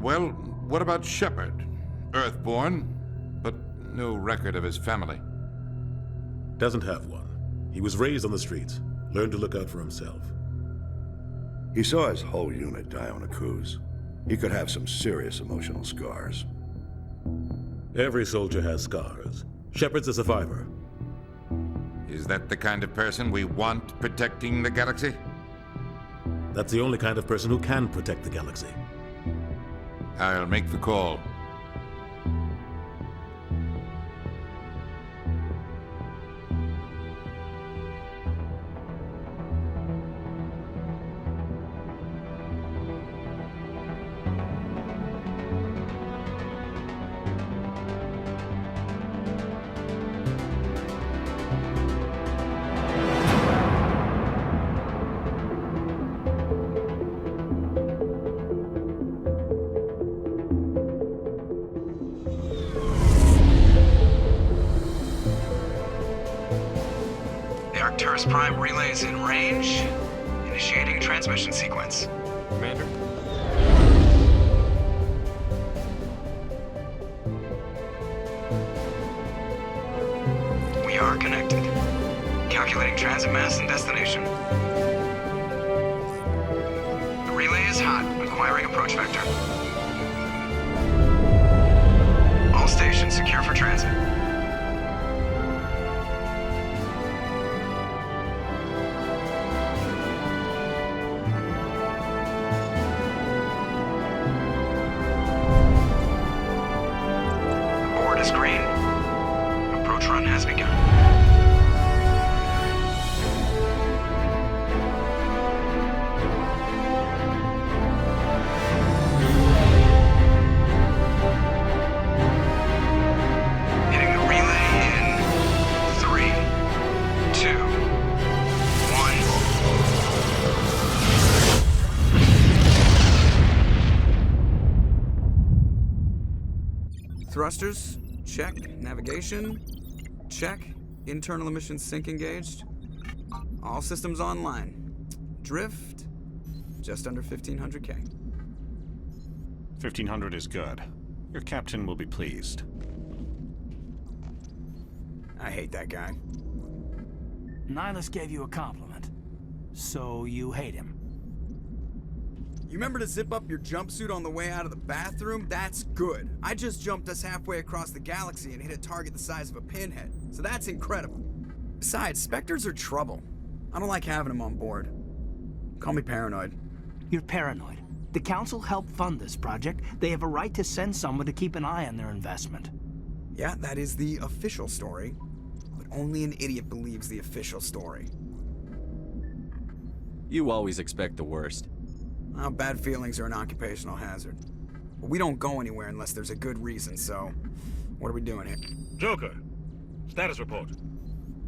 Well, what about Shepard? Earthborn, but no record of his family. Doesn't have one. He was raised on the streets, learned to look out for himself. He saw his whole unit die on a cruise. He could have some serious emotional scars. Every soldier has scars. Shepard's a survivor. Is that the kind of person we want protecting the galaxy? That's the only kind of person who can protect the galaxy. I'll make the call. Prime relay is in range. Initiating transmission sequence. Commander? We are connected. Calculating transit mass and destination. The relay is hot. Acquiring approach vector. All stations secure for transit. Green. Approach run has begun. Hitting the relay in 3, 2, 1. Thrusters? Check. Navigation? Check. Internal emissions sync engaged. All systems online. Drift? Just under 1,500K. 1,500 is good. Your captain will be pleased. I hate that guy. Nihilus gave you a compliment. So you hate him. You remember to zip up your jumpsuit on the way out of the bathroom? That's good. I just jumped us halfway across the galaxy and hit a target the size of a pinhead, so that's incredible. Besides, Spectres are trouble. I don't like having them on board. Call me paranoid. You're paranoid. The Council helped fund this project. They have a right to send someone to keep an eye on their investment. Yeah, that is the official story. But only an idiot believes the official story. You always expect the worst. Well, bad feelings are an occupational hazard. But we don't go anywhere unless there's a good reason, so... what are we doing here? Joker, status report.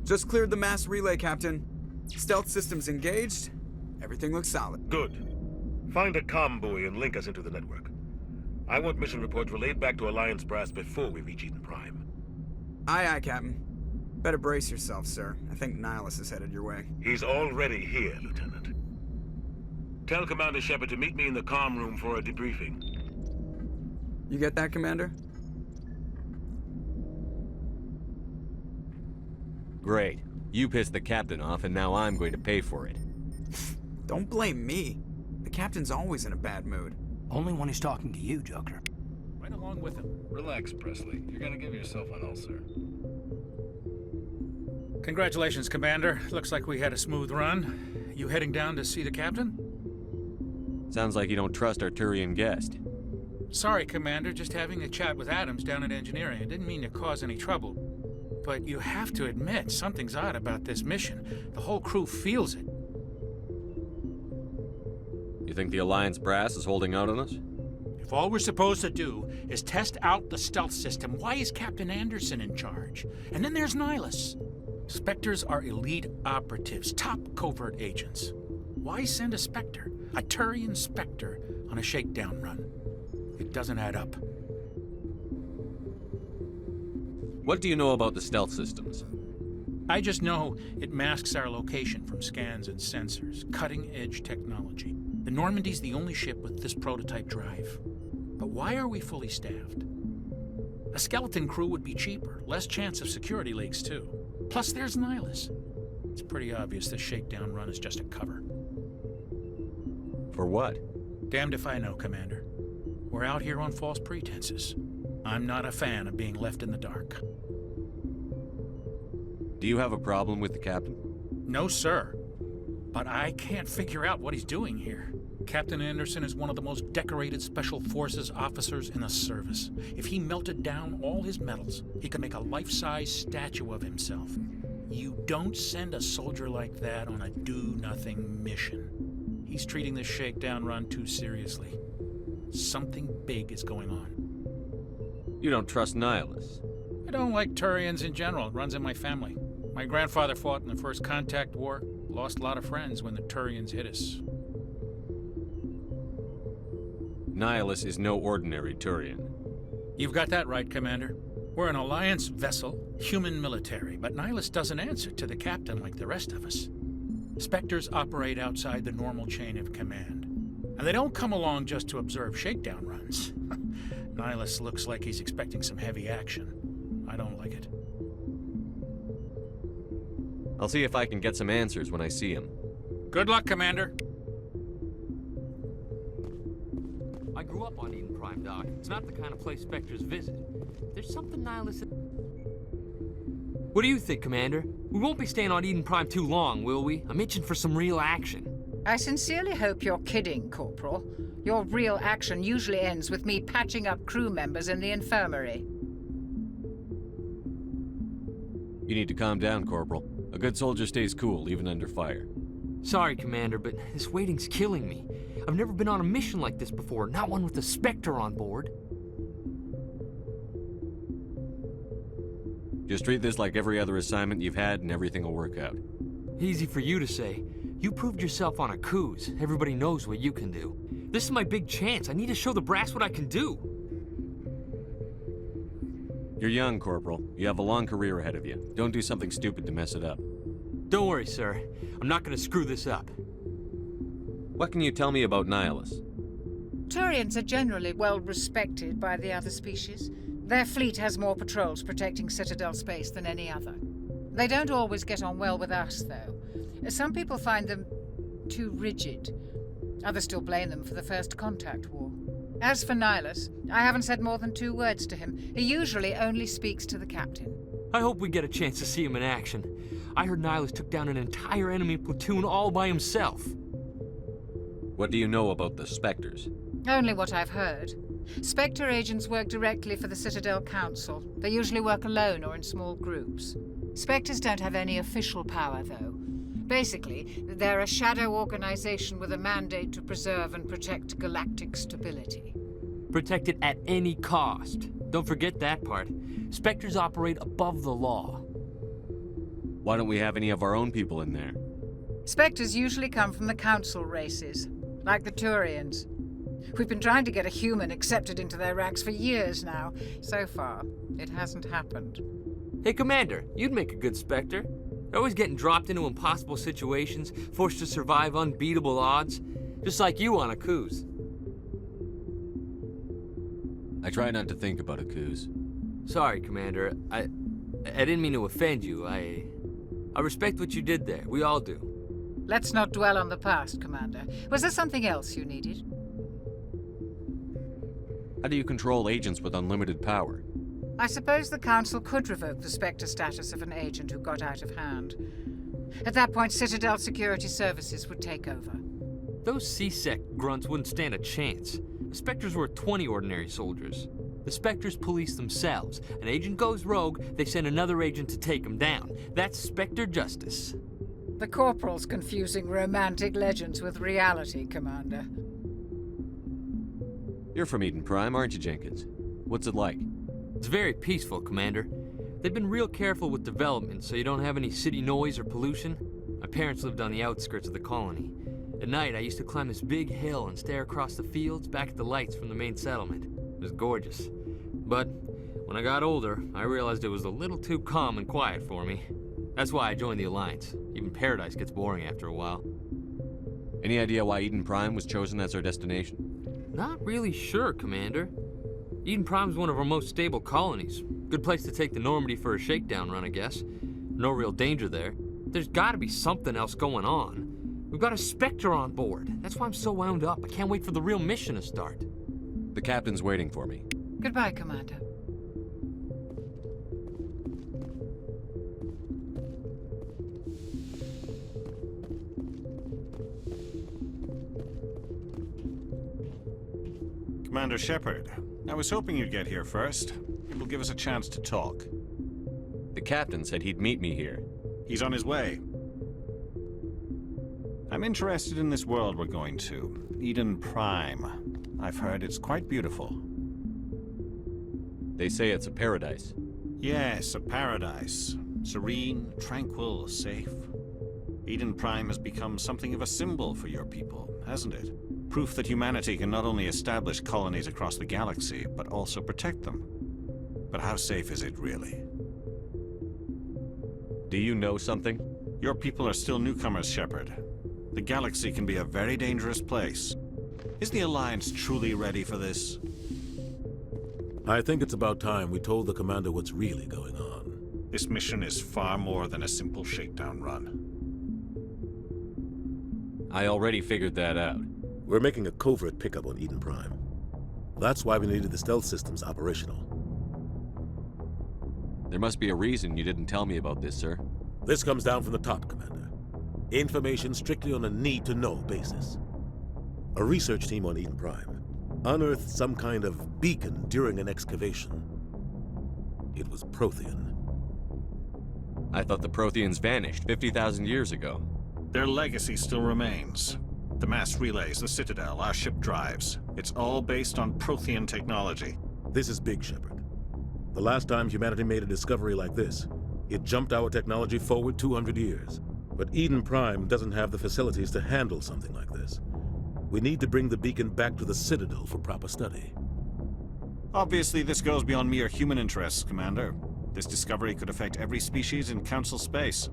Just cleared the mass relay, Captain. Stealth systems engaged. Everything looks solid. Good. Find a comm buoy and link us into the network. I want mission reports relayed back to Alliance brass before we reach Eden Prime. Aye, aye, Captain. Better brace yourself, sir. I think Nihilus is headed your way. He's already here, Lieutenant. Tell Commander Shepard to meet me in the comm room for a debriefing. You get that, Commander? Great. You pissed the captain off, and now I'm going to pay for it. Don't blame me. The captain's always in a bad mood. Only when he's talking to you, Joker. Right along with him. Relax, Presley. You're gonna give yourself an ulcer. Congratulations, Commander. Looks like we had a smooth run. You heading down to see the captain? Sounds like you don't trust our Turian guest. Sorry, Commander. Just having a chat with Adams down at engineering. I didn't mean to cause any trouble. But you have to admit, something's odd about this mission. The whole crew feels it. You think the Alliance brass is holding out on us? If all we're supposed to do is test out the stealth system, why is Captain Anderson in charge? And then there's Nihilus. Spectres are elite operatives, top covert agents. Why send a Spectre, a Turian Spectre, on a shakedown run? It doesn't add up. What do you know about the stealth systems? I just know it masks our location from scans and sensors. Cutting-edge technology. The Normandy's the only ship with this prototype drive. But why are we fully staffed? A skeleton crew would be cheaper, less chance of security leaks too. Plus there's Nihilus. It's pretty obvious this shakedown run is just a cover. For what? Damned if I know, Commander. We're out here on false pretenses. I'm not a fan of being left in the dark. Do you have a problem with the captain? No, sir. But I can't figure out what he's doing here. Captain Anderson is one of the most decorated Special Forces officers in the service. If he melted down all his medals, he could make a life-size statue of himself. You don't send a soldier like that on a do-nothing mission. He's treating this shakedown run too seriously. Something big is going on. You don't trust Nihilus? I don't like Turians in general. It runs in my family. My grandfather fought in the First Contact War. Lost a lot of friends when the Turians hit us. Nihilus is no ordinary Turian. You've got that right, Commander. We're an Alliance vessel, human military, but Nihilus doesn't answer to the captain like the rest of us. Spectres operate outside the normal chain of command. And they don't come along just to observe shakedown runs. Nihilus looks like he's expecting some heavy action. I don't like it. I'll see if I can get some answers when I see him. Good luck, Commander. I grew up on Eden Prime, Doc. It's not the kind of place Spectres visit. There's something Nihilus... What do you think, Commander? We won't be staying on Eden Prime too long, will we? I'm itching for some real action. I sincerely hope you're kidding, Corporal. Your real action usually ends with me patching up crew members in the infirmary. You need to calm down, Corporal. A good soldier stays cool, even under fire. Sorry, Commander, but this waiting's killing me. I've never been on a mission like this before, not one with a Spectre on board. Just treat this like every other assignment you've had and everything will work out. Easy for you to say. You proved yourself on a cruise. Everybody knows what you can do. This is my big chance. I need to show the brass what I can do. You're young, Corporal. You have a long career ahead of you. Don't do something stupid to mess it up. Don't worry, sir. I'm not gonna screw this up. What can you tell me about Nihilus? Turians are generally well respected by the other species. Their fleet has more patrols protecting Citadel space than any other. They don't always get on well with us, though. Some people find them too rigid. Others still blame them for the First Contact War. As for Nihilus, I haven't said more than 2 words to him. He usually only speaks to the captain. I hope we get a chance to see him in action. I heard Nihilus took down an entire enemy platoon all by himself. What do you know about the Spectres? Only what I've heard. Spectre agents work directly for the Citadel Council. They usually work alone or in small groups. Spectres don't have any official power, though. Basically, they're a shadow organization with a mandate to preserve and protect galactic stability. Protect it at any cost. Don't forget that part. Spectres operate above the law. Why don't we have any of our own people in there? Spectres usually come from the Council races, like the Turians. We've been trying to get a human accepted into their ranks for years now. So far, it hasn't happened. Hey, Commander, you'd make a good Spectre. They're always getting dropped into impossible situations, forced to survive unbeatable odds, just like you on a cruise. I try not to think about a cruise. Sorry, Commander. I didn't mean to offend you. I respect what you did there. We all do. Let's not dwell on the past, Commander. Was there something else you needed? How do you control agents with unlimited power? I suppose the Council could revoke the Spectre status of an agent who got out of hand. At that point, Citadel Security Services would take over. Those C-Sec grunts wouldn't stand a chance. The Spectres were 20 ordinary soldiers. The Spectres police themselves. An agent goes rogue, they send another agent to take him down. That's Spectre justice. The Corporal's confusing romantic legends with reality, Commander. You're from Eden Prime, aren't you, Jenkins? What's it like? It's very peaceful, Commander. They've been real careful with development, so you don't have any city noise or pollution. My parents lived on the outskirts of the colony. At night, I used to climb this big hill and stare across the fields back at the lights from the main settlement. It was gorgeous. But when I got older, I realized it was a little too calm and quiet for me. That's why I joined the Alliance. Even Paradise gets boring after a while. Any idea why Eden Prime was chosen as our destination? Not really sure, Commander. Eden Prime's one of our most stable colonies. Good place to take the Normandy for a shakedown run, I guess. No real danger there. There's gotta be something else going on. We've got a Spectre on board. That's why I'm so wound up. I can't wait for the real mission to start. The captain's waiting for me. Goodbye, Commander. Commander Shepard, I was hoping you'd get here first. It will give us a chance to talk. The captain said he'd meet me here. He's on his way. I'm interested in this world we're going to, Eden Prime. I've heard it's quite beautiful. They say it's a paradise. Yes, a paradise. Serene, tranquil, safe. Eden Prime has become something of a symbol for your people, hasn't it? Proof that humanity can not only establish colonies across the galaxy, but also protect them. But how safe is it, really? Do you know something? Your people are still newcomers, Shepard. The galaxy can be a very dangerous place. Is the Alliance truly ready for this? I think it's about time we told the Commander what's really going on. This mission is far more than a simple shakedown run. I already figured that out. We're making a covert pickup on Eden Prime. That's why we needed the stealth systems operational. There must be a reason you didn't tell me about this, sir. This comes down from the top, Commander. Information strictly on a need-to-know basis. A research team on Eden Prime unearthed some kind of beacon during an excavation. It was Prothean. I thought the Protheans vanished 50,000 years ago. Their legacy still remains. The mass relays, the Citadel, our ship drives. It's all based on Prothean technology. This is big, Shepard. The last time humanity made a discovery like this, it jumped our technology forward 200 years. But Eden Prime doesn't have the facilities to handle something like this. We need to bring the beacon back to the Citadel for proper study. Obviously, this goes beyond mere human interests, Commander. This discovery could affect every species in Council space.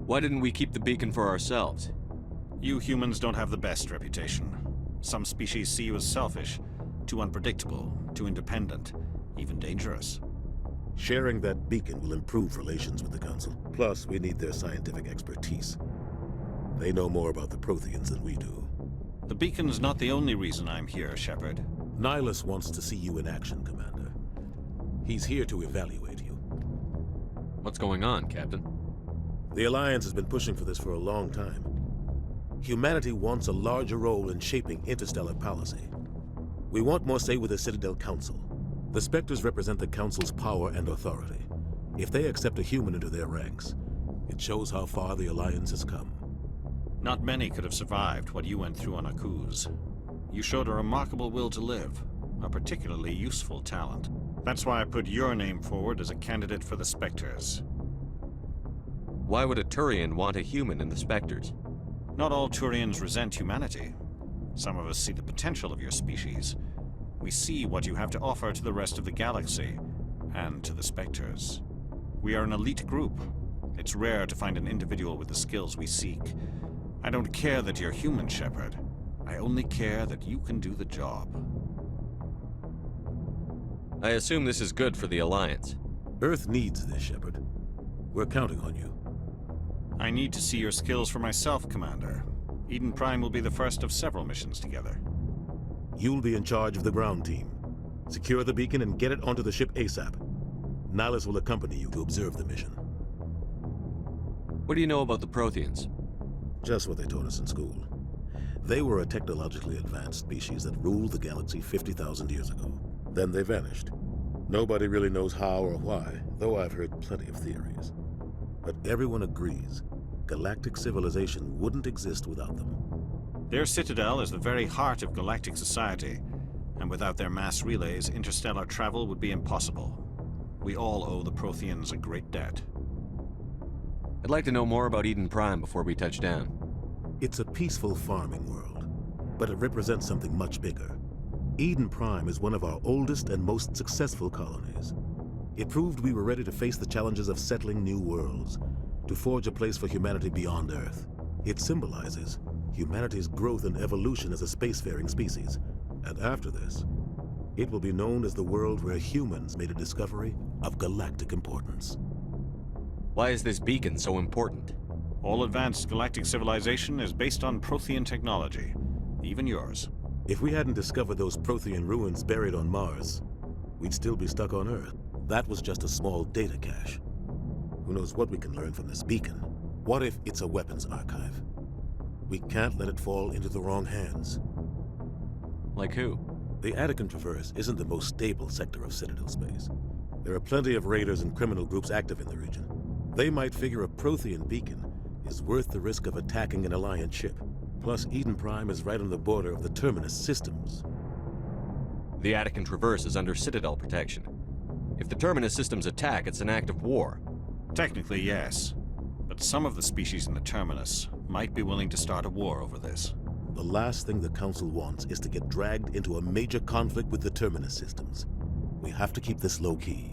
Why didn't we keep the beacon for ourselves? You humans don't have the best reputation. Some species see you as selfish, too unpredictable, too independent, even dangerous. Sharing that beacon will improve relations with the Council. Plus, we need their scientific expertise. They know more about the Protheans than we do. The beacon's not the only reason I'm here, Shepard. Nihilus wants to see you in action, Commander. He's here to evaluate you. What's going on, Captain? The Alliance has been pushing for this for a long time. Humanity wants a larger role in shaping interstellar policy. We want more say with the Citadel Council. The Spectres represent the Council's power and authority. If they accept a human into their ranks, it shows how far the Alliance has come. Not many could have survived what you went through on Akuz. You showed a remarkable will to live, a particularly useful talent. That's why I put your name forward as a candidate for the Spectres. Why would a Turian want a human in the Spectres? Not all Turians resent humanity. Some of us see the potential of your species. We see what you have to offer to the rest of the galaxy, and to the Spectres. We are an elite group. It's rare to find an individual with the skills we seek. I don't care that you're human, Shepard. I only care that you can do the job. I assume this is good for the Alliance. Earth needs this, Shepard. We're counting on you. I need to see your skills for myself, Commander. Eden Prime will be the first of several missions together. You'll be in charge of the ground team. Secure the beacon and get it onto the ship ASAP. Nihilus will accompany you to observe the mission. What do you know about the Protheans? Just what they taught us in school. They were a technologically advanced species that ruled the galaxy 50,000 years ago. Then they vanished. Nobody really knows how or why, though I've heard plenty of theories. But everyone agrees, galactic civilization wouldn't exist without them. Their citadel is the very heart of galactic society, and without their mass relays, interstellar travel would be impossible. We all owe the Protheans a great debt. I'd like to know more about Eden Prime before we touch down. It's a peaceful farming world, but it represents something much bigger. Eden Prime is one of our oldest and most successful colonies. It proved we were ready to face the challenges of settling new worlds, to forge a place for humanity beyond Earth. It symbolizes humanity's growth and evolution as a spacefaring species. And after this, it will be known as the world where humans made a discovery of galactic importance. Why is this beacon so important? All advanced galactic civilization is based on Prothean technology, even yours. If we hadn't discovered those Prothean ruins buried on Mars, we'd still be stuck on Earth. That was just a small data cache. Who knows what we can learn from this beacon? What if it's a weapons archive? We can't let it fall into the wrong hands. Like who? The Attican Traverse isn't the most stable sector of Citadel space. There are plenty of raiders and criminal groups active in the region. They might figure a Prothean beacon is worth the risk of attacking an Alliance ship. Plus, Eden Prime is right on the border of the Terminus systems. The Attican Traverse is under Citadel protection. If the Terminus systems attack, it's an act of war. Technically, yes. But some of the species in the Terminus might be willing to start a war over this. The last thing the Council wants is to get dragged into a major conflict with the Terminus systems. We have to keep this low-key.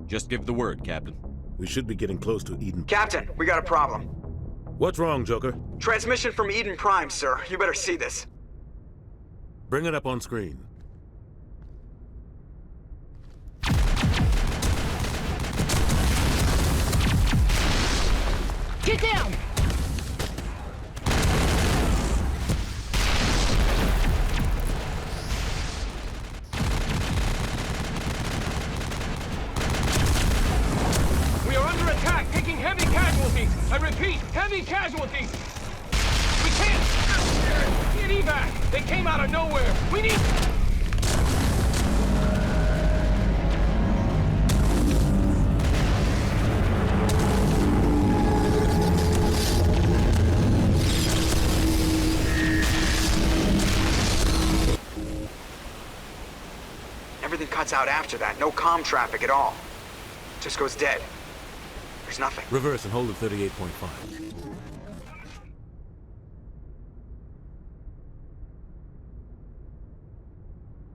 Just give the word, Captain. We should be getting close to Eden. Captain, we got a problem. What's wrong, Joker? Transmission from Eden Prime, sir. You better see this. Bring it up on screen. Get down! We are under attack, taking heavy casualties. I repeat, heavy casualties. We can't get evac. They came out of nowhere. We need... Everything cuts out after that. No comm traffic at all. Just goes dead. There's nothing. Reverse and hold at 38.5.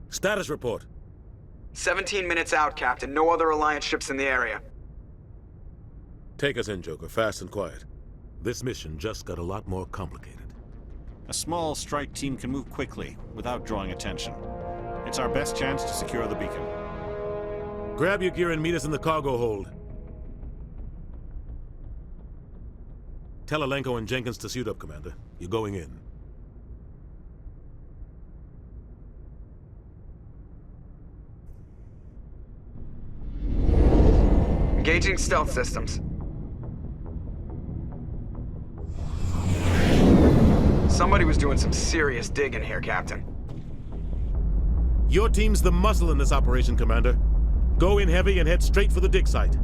Status report. 17 minutes out, Captain. No other Alliance ships in the area. Take us in, Joker, fast and quiet. This mission just got a lot more complicated. A small strike team can move quickly, without drawing attention. It's our best chance to secure the beacon. Grab your gear and meet us in the cargo hold. Tell Alenko and Jenkins to suit up, Commander. You're going in. Engaging stealth systems. Somebody was doing some serious digging here, Captain. Your team's the muscle in this operation, Commander. Go in heavy and head straight for the dig site.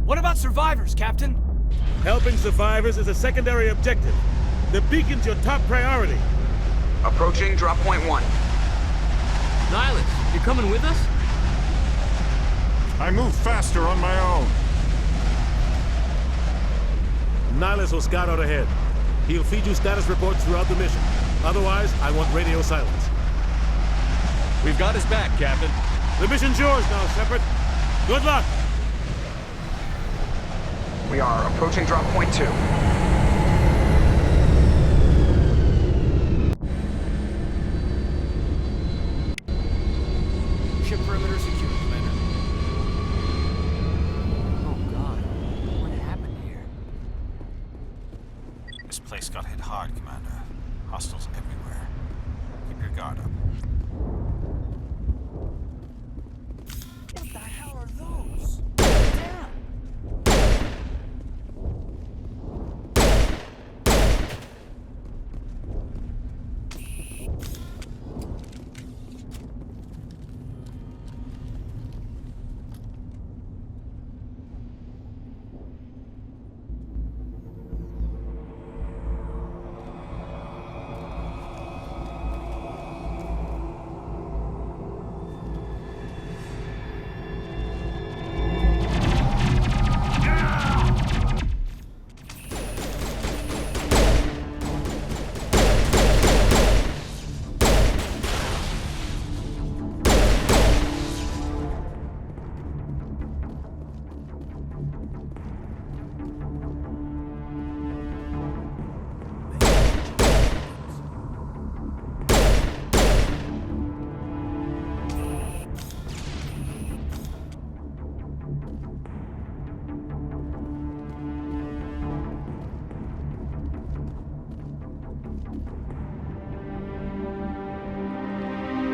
What about survivors, Captain? Helping survivors is a secondary objective. The beacon's your top priority. Approaching drop point 1. Nihilus, you coming with us? I move faster on my own. Nihilus will scout out ahead. He'll feed you status reports throughout the mission. Otherwise, I want radio silence. We've got his back, Captain. The mission's yours now, Shepard. Good luck! We are approaching drop point 2. Ship perimeter secure, Commander. Oh God, what happened here? This place got hit hard, Commander. Hostiles everywhere. Keep your guard up. What the hell are those? Down!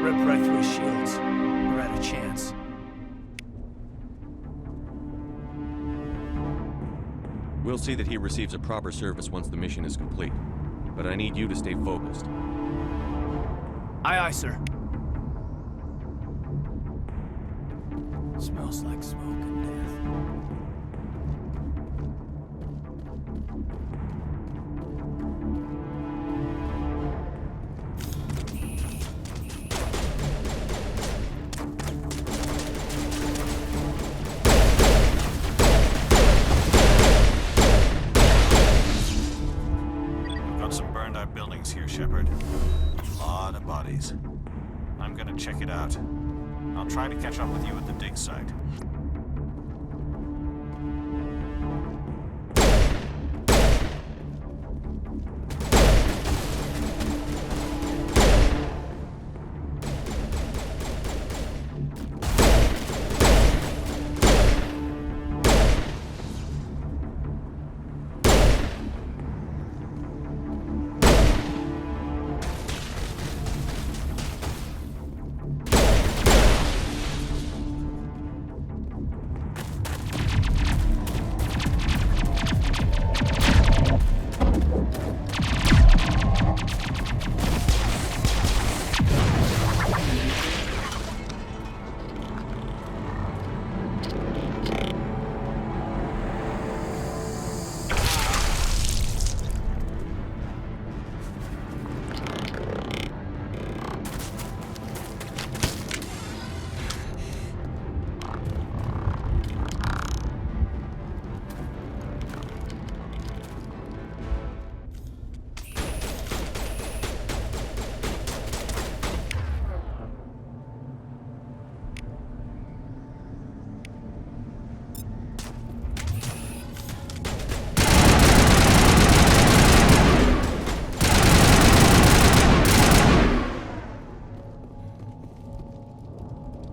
Rip right through his shields. We're at a chance. We'll see that he receives a proper service once the mission is complete. But I need you to stay focused. Aye, aye, sir. Smells like smoke and death. We've got some burned out buildings here, Shepard. A lot of bodies. I'm gonna check it out. I'll try to catch up with you at the dig site.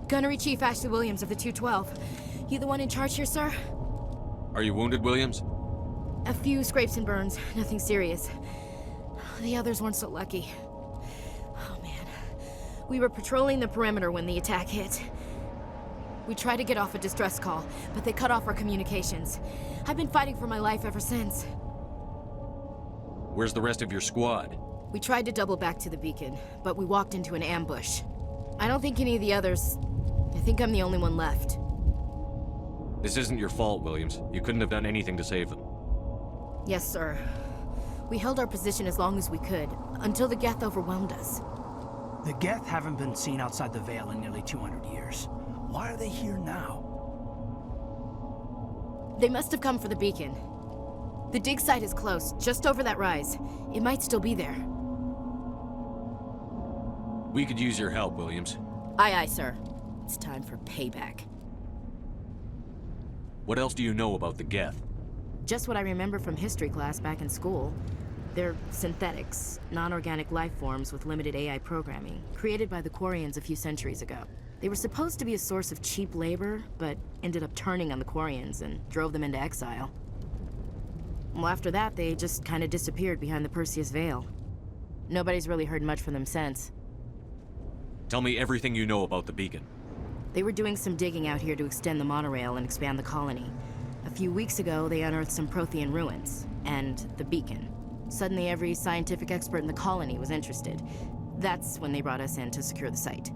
Gunnery Chief Ashley Williams of the 212. You the one in charge here, sir? Are you wounded, Williams? A few scrapes and burns, nothing serious. The others weren't so lucky. Oh man. We were patrolling the perimeter when the attack hit. We tried to get off a distress call, but they cut off our communications. I've been fighting for my life ever since. Where's the rest of your squad? We tried to double back to the beacon, but we walked into an ambush. I don't think any of the others... I think I'm the only one left. This isn't your fault, Williams. You couldn't have done anything to save them. Yes, sir. We held our position as long as we could, until the Geth overwhelmed us. The Geth haven't been seen outside the Veil in nearly 200 years. Why are they here now? They must have come for the beacon. The dig site is close, just over that rise. It might still be there. We could use your help, Williams. Aye, aye, sir. It's time for payback. What else do you know about the Geth? Just what I remember from history class back in school. They're synthetics, non-organic life forms with limited AI programming, created by the Quarians a few centuries ago. They were supposed to be a source of cheap labor, but ended up turning on the Quarians and drove them into exile. Well, after that, they just kind of disappeared behind the Perseus Veil. Nobody's really heard much from them since. Tell me everything you know about the beacon. They were doing some digging out here to extend the monorail and expand the colony. A few weeks ago, they unearthed some Prothean ruins, and the beacon. Suddenly, every scientific expert in the colony was interested. That's when they brought us in to secure the site.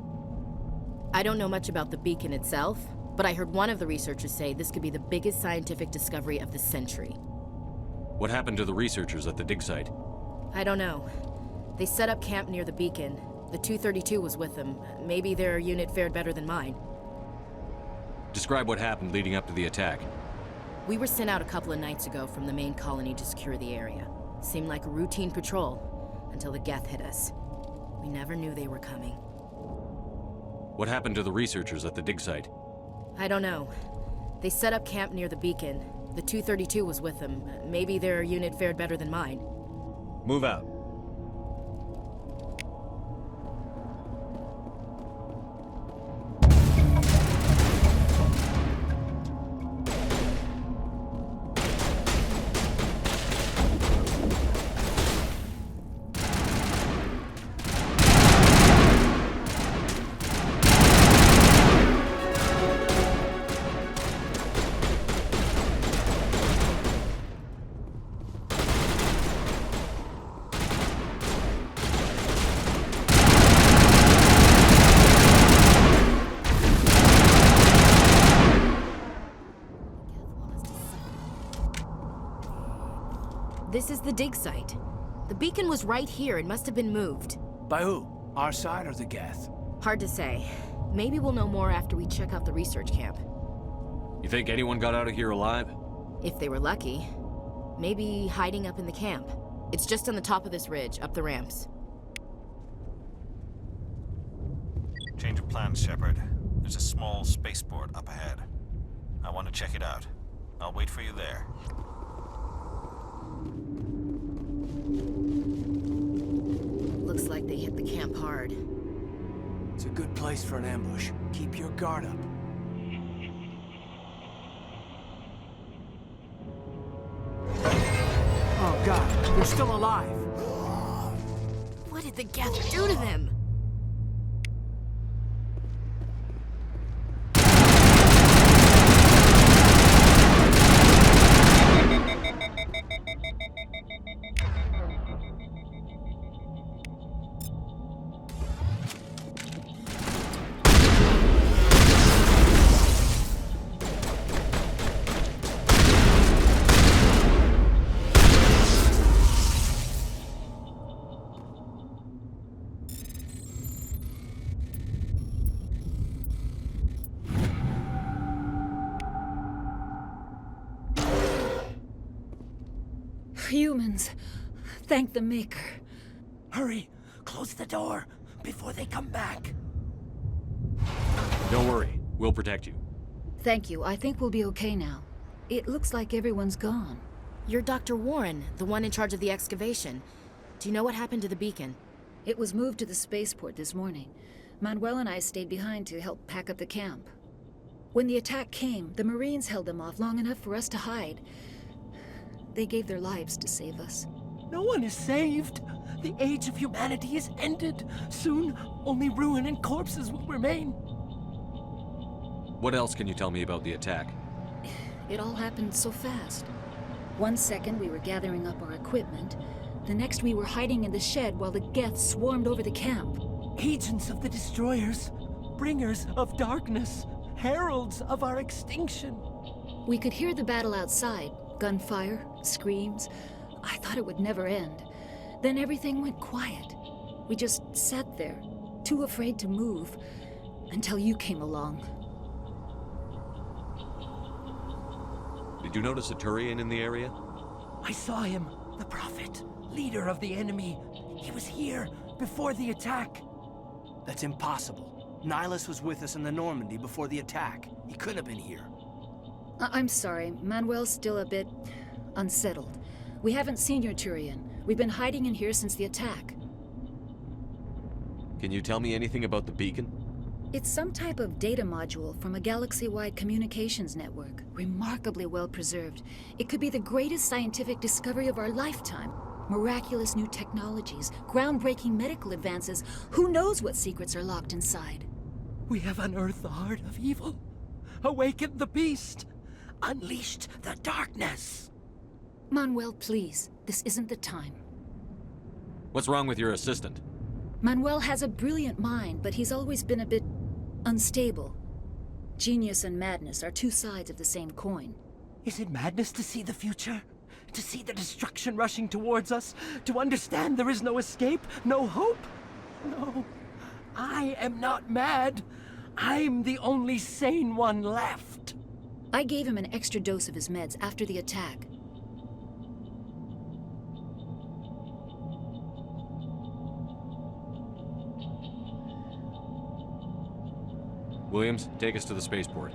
I don't know much about the beacon itself, but I heard one of the researchers say this could be the biggest scientific discovery of the century. What happened to the researchers at the dig site? I don't know. They set up camp near the beacon. The 232 was with them. Maybe their unit fared better than mine. Describe what happened leading up to the attack. We were sent out a couple of nights ago from the main colony to secure the area. Seemed like a routine patrol, until the Geth hit us. We never knew they were coming. What happened to the researchers at the dig site? I don't know. They set up camp near the beacon. The 232 was with them. Maybe their unit fared better than mine. Move out. This is the dig site. The beacon was right here. It must have been moved. By who? Our side or the Geth? Hard to say. Maybe we'll know more after we check out the research camp. You think anyone got out of here alive? If they were lucky. Maybe hiding up in the camp. It's just on the top of this ridge, up the ramps. Change of plans, Shepard. There's a small spaceport up ahead. I want to check it out. I'll wait for you there. Looks like they hit the camp hard. It's a good place for an ambush. Keep your guard up. Oh God, they're still alive. What did the Geth do to them? Humans. Thank the Maker. Hurry! Close the door before they come back. Don't worry. We'll protect you. Thank you. I think we'll be okay now. It looks like everyone's gone. You're Dr. Warren, the one in charge of the excavation. Do you know what happened to the beacon? It was moved to the spaceport this morning. Manuel and I stayed behind to help pack up the camp. When the attack came, the Marines held them off long enough for us to hide. They gave their lives to save us. No one is saved. The age of humanity is ended. Soon, only ruin and corpses will remain. What else can you tell me about the attack? It all happened so fast. 1 second we were gathering up our equipment. The next we were hiding in the shed while the Geth swarmed over the camp. Agents of the destroyers, bringers of darkness, heralds of our extinction. We could hear the battle outside. Gunfire, screams. I thought it would never end. Then everything went quiet. We just sat there, too afraid to move, until you came along. Did you notice a Turian in the area? I saw him, the Prophet, leader of the enemy. He was here before the attack. That's impossible. Nihilus was with us in the Normandy before the attack. He couldn't have been here. I'm sorry. Manuel's still a bit unsettled. We haven't seen your Turian. We've been hiding in here since the attack. Can you tell me anything about the beacon? It's some type of data module from a galaxy-wide communications network. Remarkably well preserved. It could be the greatest scientific discovery of our lifetime. Miraculous new technologies, groundbreaking medical advances. Who knows what secrets are locked inside? We have unearthed the heart of evil, awakened the beast, unleashed the darkness. Manuel, please. This isn't the time. What's wrong with your assistant? Manuel has a brilliant mind, but he's always been a bit unstable. Genius and madness are two sides of the same coin. Is it madness to see the future? To see the destruction rushing towards us? To understand there is no escape, no hope? No, I am not mad. I'm the only sane one left. I gave him an extra dose of his meds after the attack. Williams, take us to the spaceport.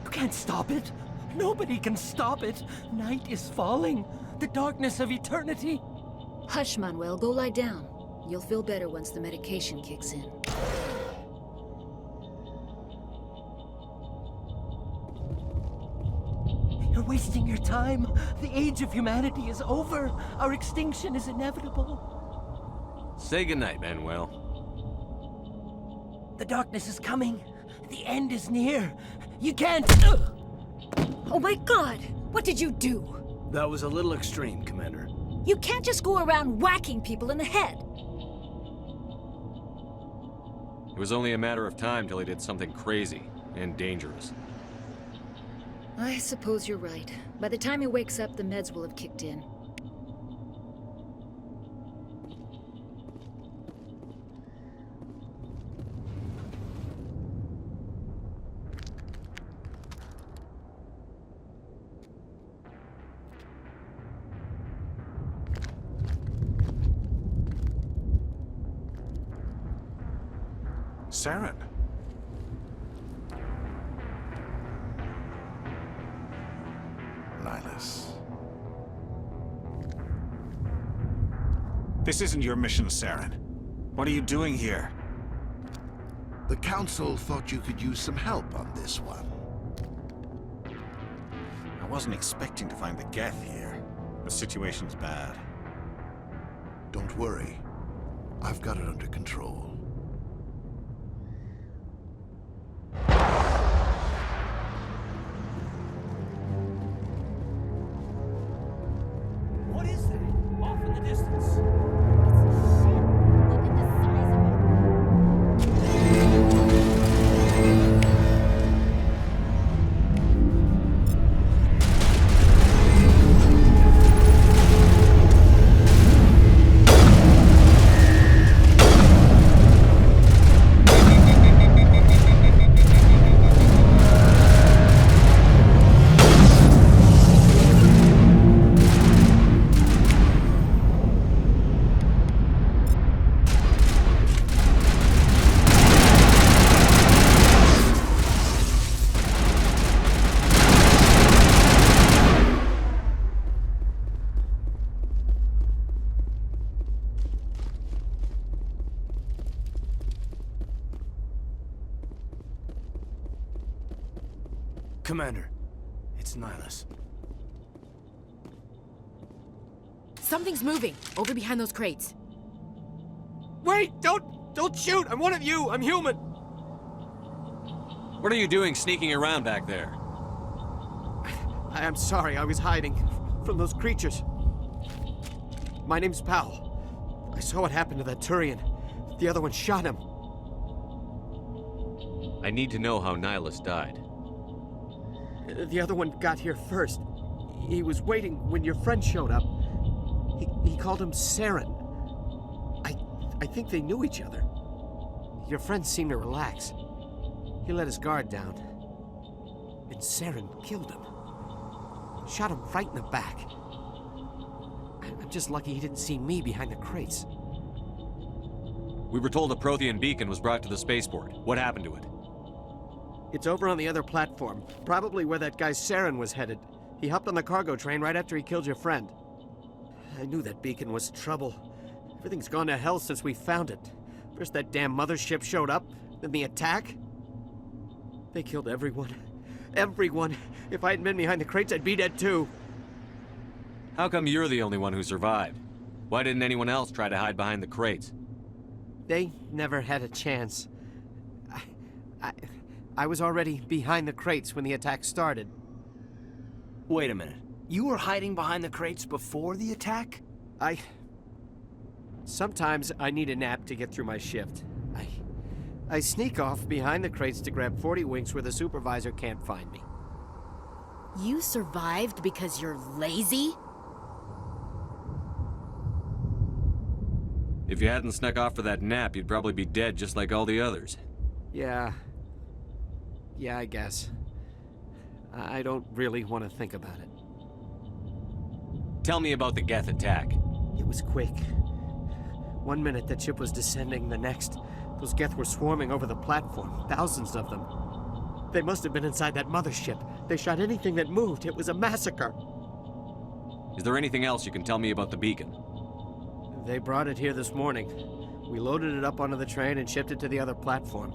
You can't stop it. Nobody can stop it. Night is falling. The darkness of eternity. Hush, Manuel. Go lie down. You'll feel better once the medication kicks in. You're wasting your time. The age of humanity is over. Our extinction is inevitable. Say goodnight, Manuel. The darkness is coming. The end is near. You can't... Oh my God! What did you do? That was a little extreme, Commander. You can't just go around whacking people in the head. It was only a matter of time till he did something crazy and dangerous. I suppose you're right. By the time he wakes up, the meds will have kicked in. Saren. Nihilus. This isn't your mission, Saren. What are you doing here? The Council thought you could use some help on this one. I wasn't expecting to find the Geth here. The situation's bad. Don't worry. I've got it under control. What is that? Off in the distance. Commander, it's Nihilus. Something's moving over behind those crates. Wait! Don't shoot! I'm one of you! I'm human! What are you doing sneaking around back there? I'm sorry, I was hiding from those creatures. My name's Powell. I saw what happened to that Turian. The other one shot him. I need to know how Nihilus died. The other one got here first. He was waiting when your friend showed up. He called him Saren. I think they knew each other. Your friend seemed to relax. He let his guard down. And Saren killed him. Shot him right in the back. I'm just lucky he didn't see me behind the crates. We were told a Prothean beacon was brought to the spaceport. What happened to it? It's over on the other platform, probably where that guy Saren was headed. He hopped on the cargo train right after he killed your friend. I knew that beacon was trouble. Everything's gone to hell since we found it. First that damn mothership showed up, then the attack. They killed everyone. Everyone. If I hadn't been behind the crates, I'd be dead too. How come you're the only one who survived? Why didn't anyone else try to hide behind the crates? They never had a chance. I was already behind the crates when the attack started. Wait a minute. You were hiding behind the crates before the attack? Sometimes I need a nap to get through my shift. I sneak off behind the crates to grab 40 winks where the supervisor can't find me. You survived because you're lazy? If you hadn't snuck off for that nap, you'd probably be dead just like all the others. Yeah, I guess. I don't really want to think about it. Tell me about the Geth attack. It was quick. 1 minute that ship was descending, the next, those Geth were swarming over the platform. Thousands of them. They must have been inside that mothership. They shot anything that moved. It was a massacre. Is there anything else you can tell me about the beacon? They brought it here this morning. We loaded it up onto the train and shipped it to the other platform.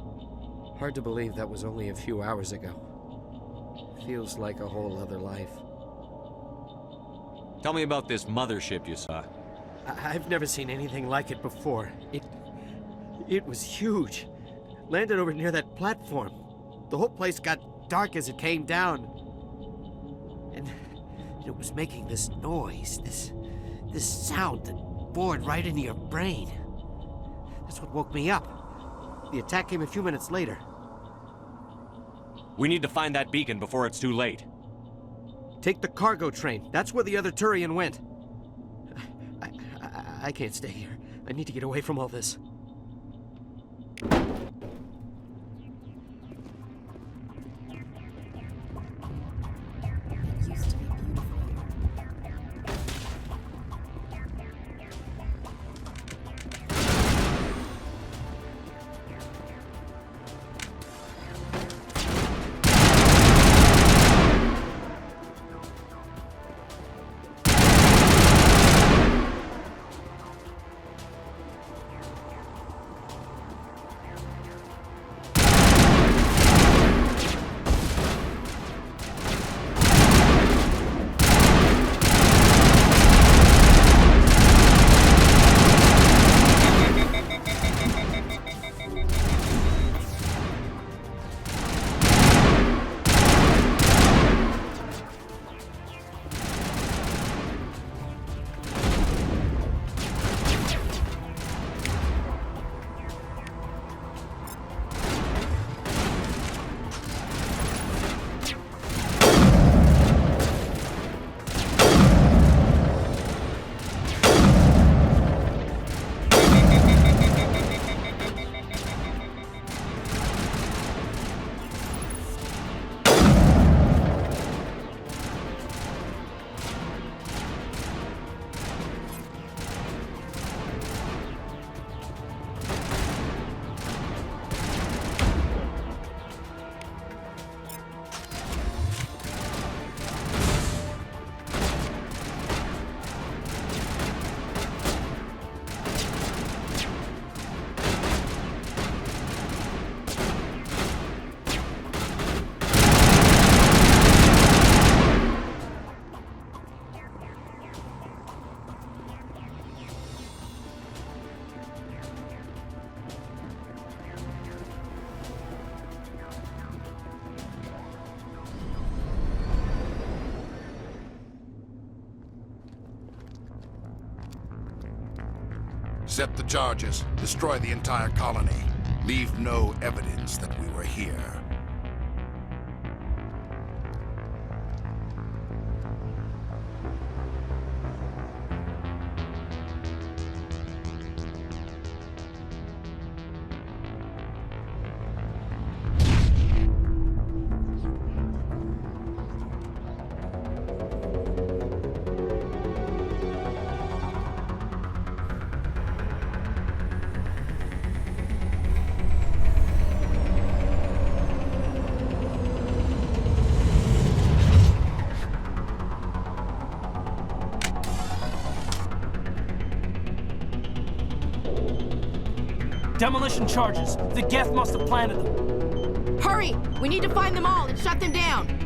Hard to believe that was only a few hours ago. Feels like a whole other life. Tell me about this mothership you saw. I've never seen anything like it before. It was huge. Landed over near that platform. The whole place got dark as it came down. And it was making this noise, this sound that bored right into your brain. That's what woke me up. The attack came a few minutes later. We need to find that beacon before it's too late. Take the cargo train. That's where the other Turian went. I can't stay here. I need to get away from all this. Accept the charges. Destroy the entire colony. Leave no evidence that we were here. Demolition charges. The Geth must have planted them. Hurry! We need to find them all and shut them down!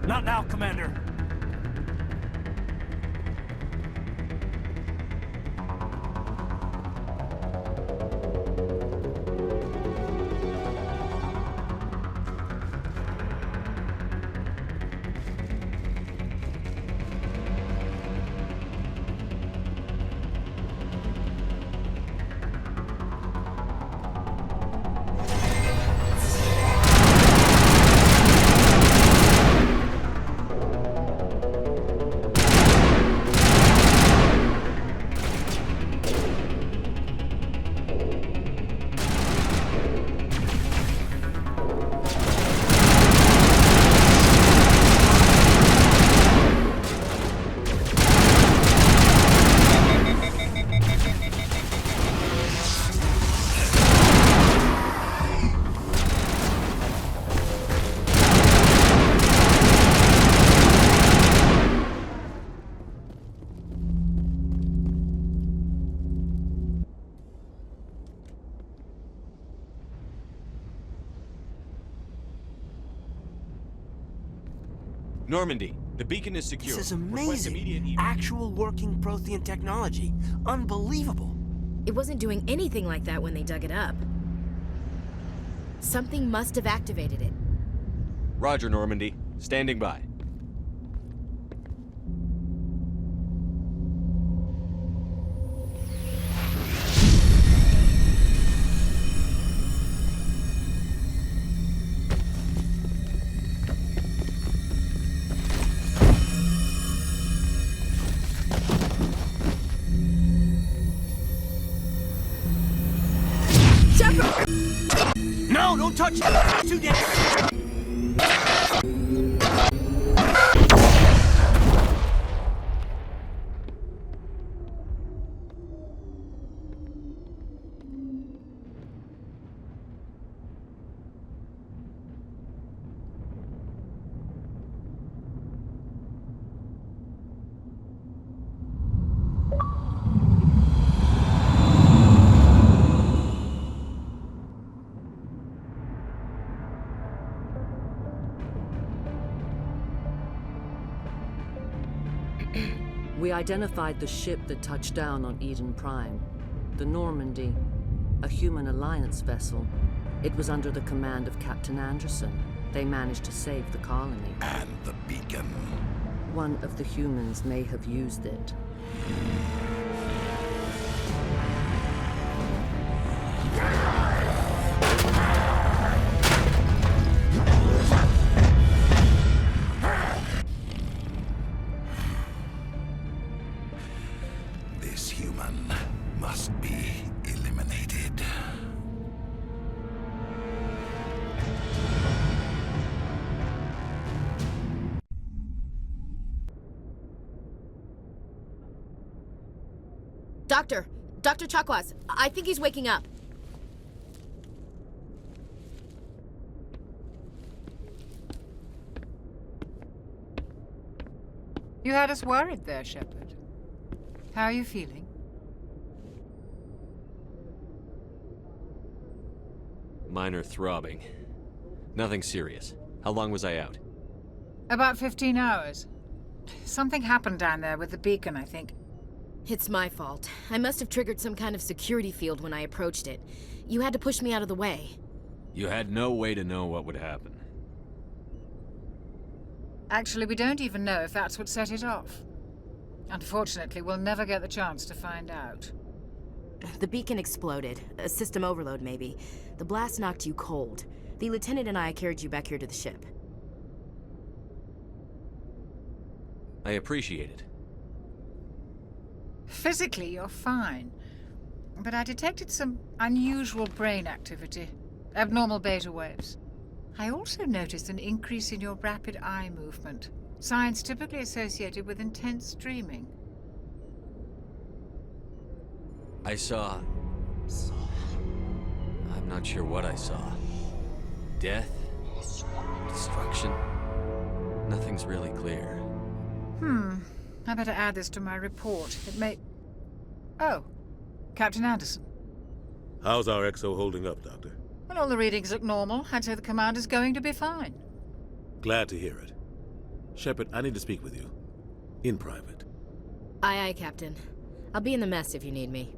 Not now, Commander. Normandy, the beacon is secure. This is amazing. Actual working Prothean technology. Unbelievable. It wasn't doing anything like that when they dug it up. Something must have activated it. Roger, Normandy. Standing by. No, don't touch it! Too dangerous! We identified the ship that touched down on Eden Prime. The Normandy. A human alliance vessel. It was under the command of Captain Anderson. They managed to save the colony. And the beacon. One of the humans may have used it. This human must be eliminated. Dr. Chakwas, I think he's waking up. You had us worried there, Shepard. How are you feeling? Minor throbbing. Nothing serious. How long was I out? About 15 hours. Something happened down there with the beacon, I think. It's my fault. I must have triggered some kind of security field when I approached it. You had to push me out of the way. You had no way to know what would happen. Actually, we don't even know if that's what set it off. Unfortunately, we'll never get the chance to find out. The beacon exploded. A system overload, maybe. The blast knocked you cold. The lieutenant and I carried you back here to the ship. I appreciate it. Physically, you're fine. But I detected some unusual brain activity. Abnormal beta waves. I also noticed an increase in your rapid eye movement. Signs typically associated with intense dreaming. I saw... I'm not sure what I saw. Death? Destruction? Nothing's really clear. I better add this to my report. It may... Oh, Captain Anderson. How's our XO holding up, Doctor? Well, all the readings look normal. I'd say the commander's going to be fine. Glad to hear it. Shepard, I need to speak with you. In private. Aye, Captain. I'll be in the mess if you need me.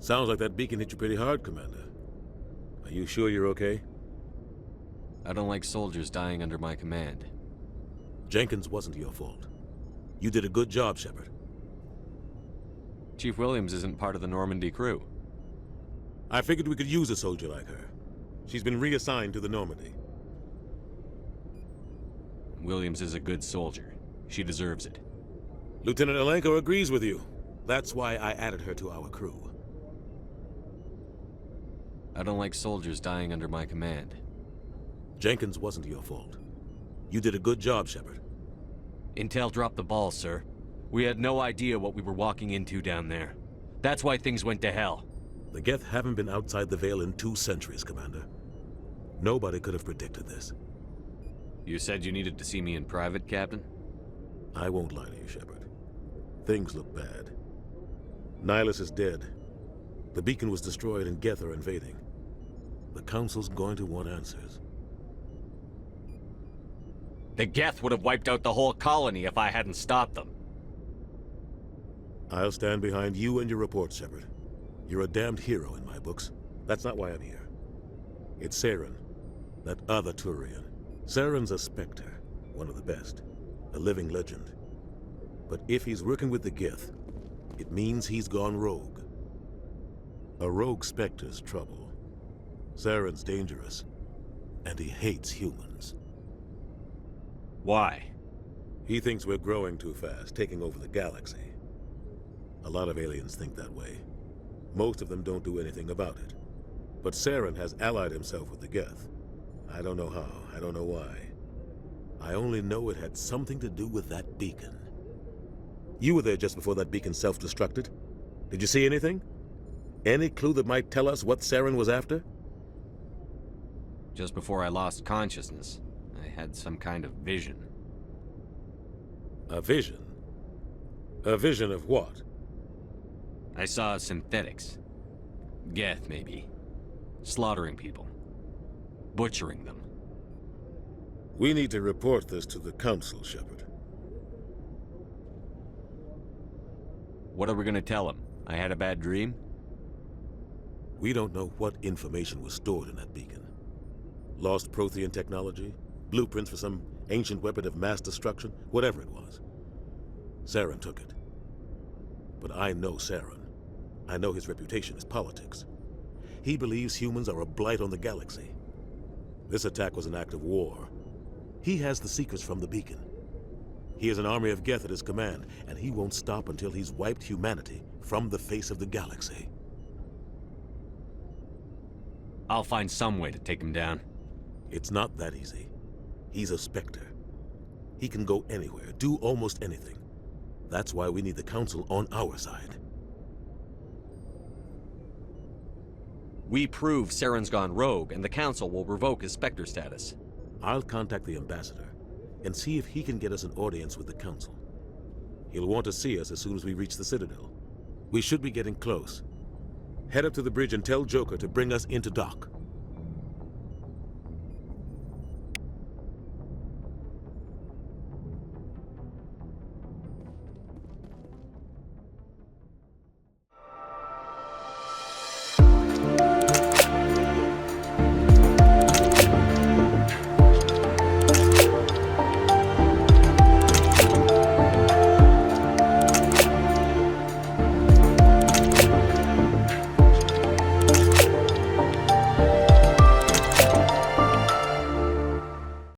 Sounds like that beacon hit you pretty hard, Commander. Are you sure you're okay? I don't like soldiers dying under my command. Jenkins wasn't your fault. You did a good job, Shepard. Chief Williams isn't part of the Normandy crew. I figured we could use a soldier like her. She's been reassigned to the Normandy. Williams is a good soldier. She deserves it. Lieutenant Alenko agrees with you. That's why I added her to our crew. I don't like soldiers dying under my command. Jenkins wasn't your fault. You did a good job, Shepard. Intel dropped the ball, sir. We had no idea what we were walking into down there. That's why things went to hell. The Geth haven't been outside the Veil in 2 centuries, Commander. Nobody could have predicted this. You said you needed to see me in private, Captain? I won't lie to you, Shepard. Things look bad. Nihilus is dead. The beacon was destroyed and Geth are invading. The Council's going to want answers. The Geth would have wiped out the whole colony if I hadn't stopped them. I'll stand behind you and your report, Shepard. You're a damned hero in my books. That's not why I'm here. It's Saren, that other Turian. Saren's a Spectre, one of the best. A living legend. But if he's working with the Geth, it means he's gone rogue. A rogue Spectre's trouble. Saren's dangerous, and he hates humans. Why? He thinks we're growing too fast, taking over the galaxy. A lot of aliens think that way. Most of them don't do anything about it. But Saren has allied himself with the Geth. I don't know how, I don't know why. I only know it had something to do with that beacon. You were there just before that beacon self-destructed. Did you see anything? Any clue that might tell us what Saren was after? Just before I lost consciousness, I had some kind of vision. A vision? A vision of what? I saw synthetics. Geth, maybe. Slaughtering people. Butchering them. We need to report this to the Council, Shepard. What are we gonna tell him? I had a bad dream? We don't know what information was stored in that beacon. Lost Prothean technology? Blueprints for some ancient weapon of mass destruction? Whatever it was. Saren took it. But I know Saren. I know his reputation is politics. He believes humans are a blight on the galaxy. This attack was an act of war. He has the secrets from the beacon. He has an army of Geth at his command, and he won't stop until he's wiped humanity from the face of the galaxy. I'll find some way to take him down. It's not that easy. He's a Spectre. He can go anywhere, do almost anything. That's why we need the Council on our side. We prove Saren's gone rogue, and the Council will revoke his Spectre status. I'll contact the Ambassador and see if he can get us an audience with the Council. He'll want to see us as soon as we reach the Citadel. We should be getting close. Head up to the bridge and tell Joker to bring us into dock.